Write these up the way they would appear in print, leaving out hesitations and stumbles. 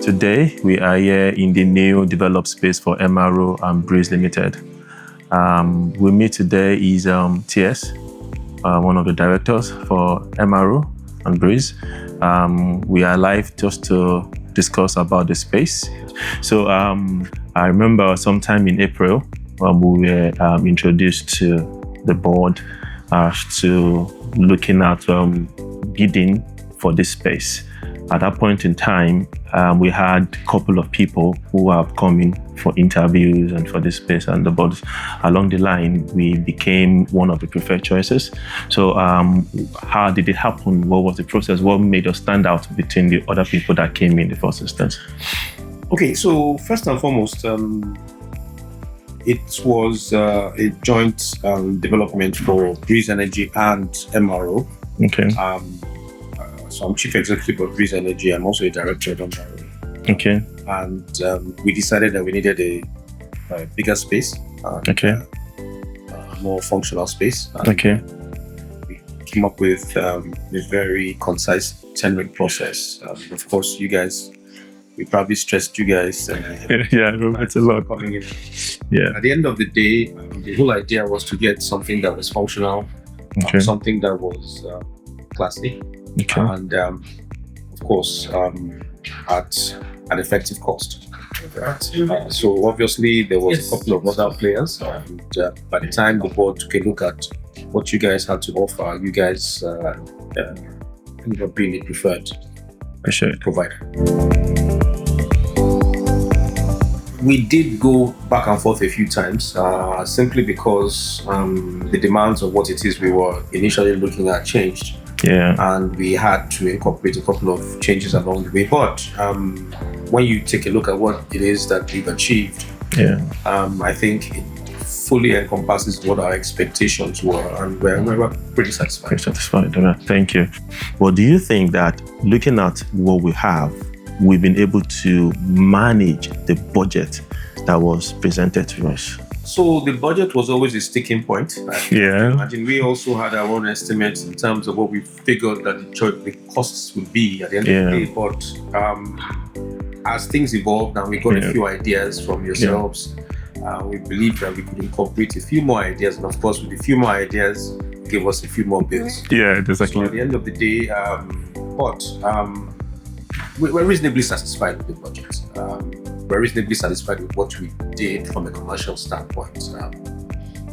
Today, we are here in the new developed space for MRO and Breeze Limited. With me today is TS, one of the directors for MRO and Breeze. We are live just to discuss about the space. So I remember sometime in April, we were introduced to the board to looking at bidding for this space. At that point in time, we had a couple of people who have come in for interviews and for this space, and the board along the line, we became one of the preferred choices. So how did it happen? What was the process? What made us stand out between the other people that came in the first instance? Okay, so first and foremost, it was a joint development for Breeze Energy and MRO. Okay. So I'm Chief Executive of Breeze Energy. I'm also a Director at MRO. Okay. And we decided that we needed a bigger space. Okay. A more functional space. Okay. We came up with a very concise tendering process. Of course, you guys, we probably stressed you guys. Yeah, it's a lot. Coming in. Yeah. At the end of the day, the whole idea was to get something that was functional, Okay. something that was classy, Okay. and of course at an effective cost. So obviously there was a couple of other players, and by the time the board took a look at what you guys had to offer, you guys ended up being a preferred provider. We did go back and forth a few times, simply because the demands of what it is we were initially looking at changed. Yeah. And we had to incorporate a couple of changes along the way. But when you take a look at what it is that we've achieved, Yeah. I think it fully encompasses what our expectations were, and we're pretty satisfied. Very satisfied. All right. Thank you. Well, do you think that looking at what we have, we've been able to manage the budget that was presented to us? So the budget was always a sticking point. Yeah. Imagine we also had our own estimates in terms of what we figured that the costs would be at the end of the day. But as things evolved and we got a few ideas from yourselves, we believed that we could incorporate a few more ideas, and of course with a few more ideas give us a few more bills. Yeah, exactly. So at the end of the day, we're reasonably satisfied with the budget. We're reasonably satisfied with what we did from a commercial standpoint.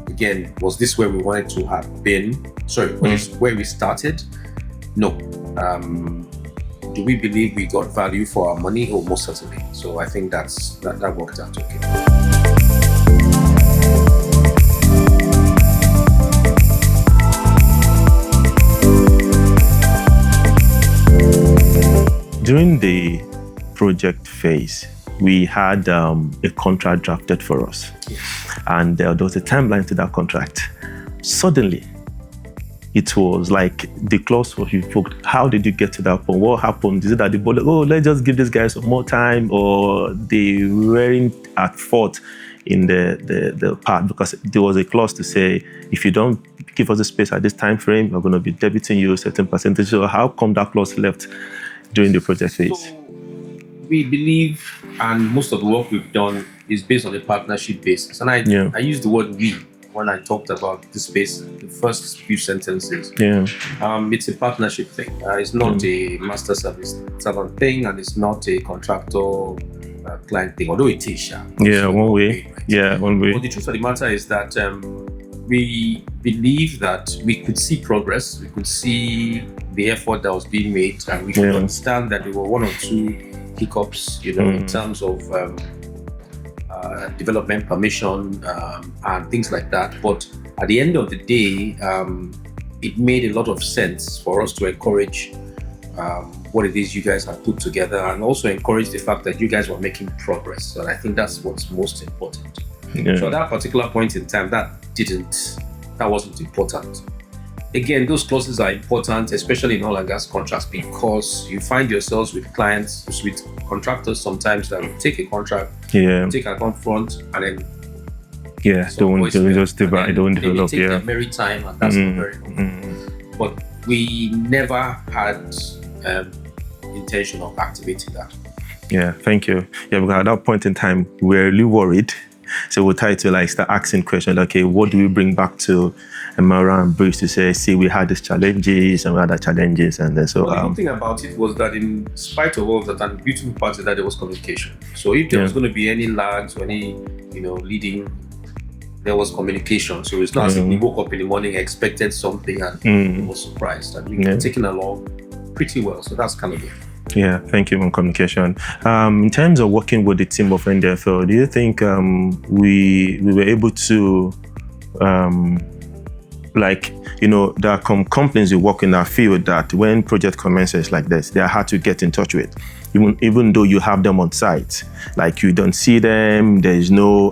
Again, was this where we wanted to have been? Sorry, was this where we started? No. Do we believe we got value for our money? Oh, most certainly. So I think that worked out okay. During the project phase, we had a contract drafted for us. Yes. And there was a timeline to that contract. Suddenly, it was like the clause was revoked. How did you get to that point? What happened? Is it that the board, let's just give these guys some more time, or they weren't at fault in the part? Because there was a clause to say, if you don't give us the space at this time frame, we're going to be debiting you a certain percentage. So how come that clause left during the project phase? So we believe, and most of the work we've done is based on a partnership basis. And I use the word we when I talked about the space, the first few sentences. Yeah. It's a partnership thing. It's not a master service servant thing, and it's not a contractor client thing, although it is. Yeah, one way. Right? Yeah, one way. But the truth of the matter is that we believe that we could see progress, we could see the effort that was being made, and we could understand that there were one or two hiccups, in terms of development permission and things like that. But at the end of the day, it made a lot of sense for us to encourage what it is you guys have put together, and also encourage the fact that you guys were making progress. And I think that's what's most important. Yeah. So at that particular point in time, that wasn't important. Again, those clauses are important, especially in oil and gas contracts, because you find yourselves with clients, with contractors sometimes that will take a contract, take an upfront, and then don't develop. They take merry time, and that's not very good. But we never had intention of activating that. Yeah, thank you. Yeah, because at that point in time, we were really worried. So we tried to like start asking questions. Okay, what do we bring back to MRO and Breeze to say, see, we had these challenges and we had the challenges, and then so. Well, the good thing about it was that, in spite of all that, and the beautiful part is that there was communication. So if there was going to be any lags or any, leading, there was communication. So it's not as if we woke up in the morning, expected something, and was surprised, and we were taken along pretty well. So that's kind of it. Yeah, thank you on communication. In terms of working with the team of NDFL, do you think we were able to, there are companies who work in our field that when project commences like this, they are hard to get in touch with, even though you have them on site. Like you don't see them, there's no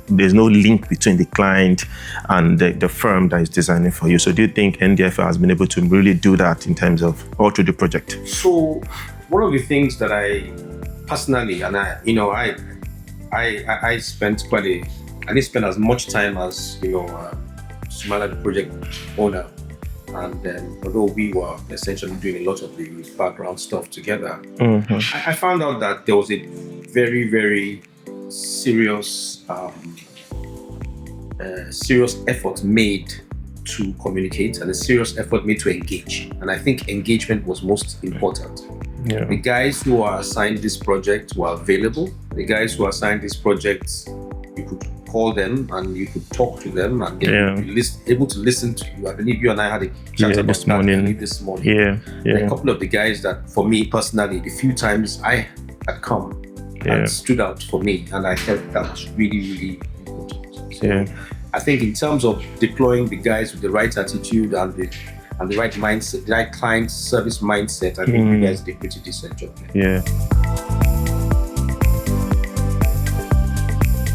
there's no link between the client and the firm that is designing for you. So do you think NDFL has been able to really do that in terms of all through the project? So one of the things that I personally, and I spent I didn't spend as much time as Sumala, the project owner, and although we were essentially doing a lot of the background stuff together, I found out that there was a very, very serious effort made to communicate, and a serious effort made to engage. And I think engagement was most important. Yeah. The guys who are assigned this project were available. The guys who are assigned this project, you could call them and you could talk to them, and they would be able to listen to you. I believe you and I had a chat about this morning. Yeah. A couple of the guys that, for me personally, the few times I had come and stood out for me, and I felt that was really, really important. So I think in terms of deploying the guys with the right attitude and the right mindset, the right client service mindset, I think you guys did a pretty decent job. Yeah.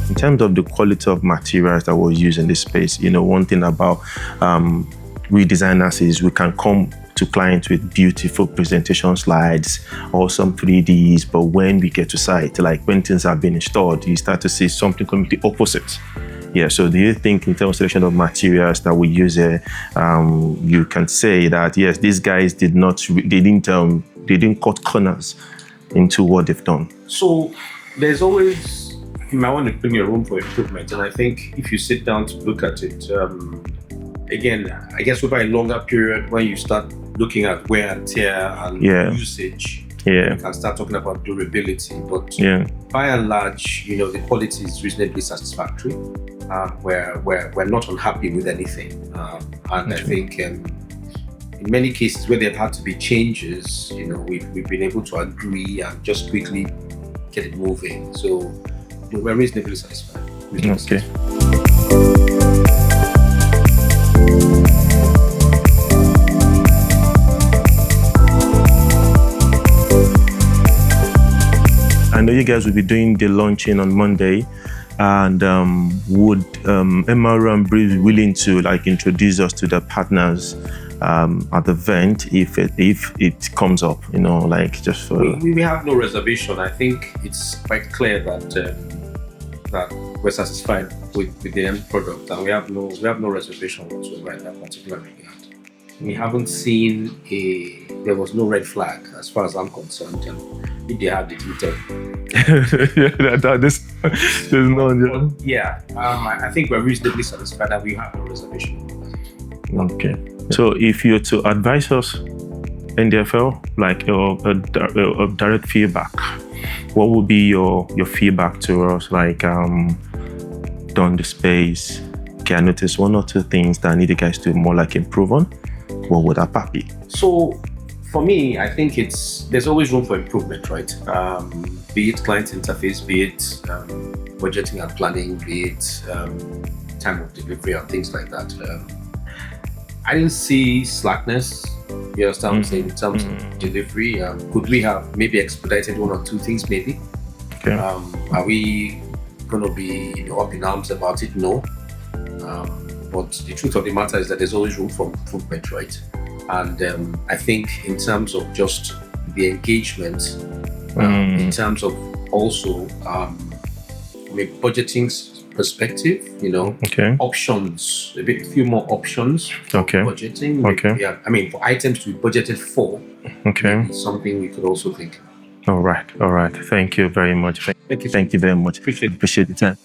In terms of the quality of materials that was used in this space, one thing about redesigners is we can come to clients with beautiful presentation slides or some 3Ds, but when we get to site, like when things have been installed, you start to see something completely opposite. Yeah, so do you think in terms of selection of materials that we use here, you can say that, yes, these guys didn't cut corners into what they've done? So there's always, you might want to bring your room for improvement. And I think if you sit down to look at it, again, I guess over a longer period, when you start looking at wear and tear and usage, you can start talking about durability. But by and large, the quality is reasonably satisfactory. We're not unhappy with anything. And I think in many cases where there had to be changes, we've been able to agree and just quickly get it moving. So we're reasonably satisfied. Okay. I know you guys will be doing the launching on Monday, and would MRO and Breeze be willing to introduce us to the partners at the event if it comes up, just for... We have no reservation. I think it's quite clear that we're satisfied with the end product, and we have no reservation whatsoever in that particular regard. We haven't seen there was no red flag as far as I'm concerned, and if they had it, we tell there's none. I think we're reasonably satisfied and we have no reservation. Okay. So if you're to advise us, NDFL, a direct feedback, what would be your feedback to us? Done the space. Okay, I noticed one or two things that I need you guys to more improve on. What would that be? So for me, I think there's always room for improvement, right? Be it client interface, be it budgeting and planning, be it time of delivery and things like that. I didn't see slackness, you understand what I'm saying, in terms of delivery. Could we have maybe expedited one or two things maybe? Okay. Are we going to be up in arms about it? No. But the truth of the matter is that there's always room for improvement, right? And I think in terms of just the engagement, in terms of also from a budgeting perspective, options, a few more options for budgeting. For items to be budgeted for, something we could also think. All right. Thank you very much. Thank you. Thank you very much. Appreciate it. Appreciate the time.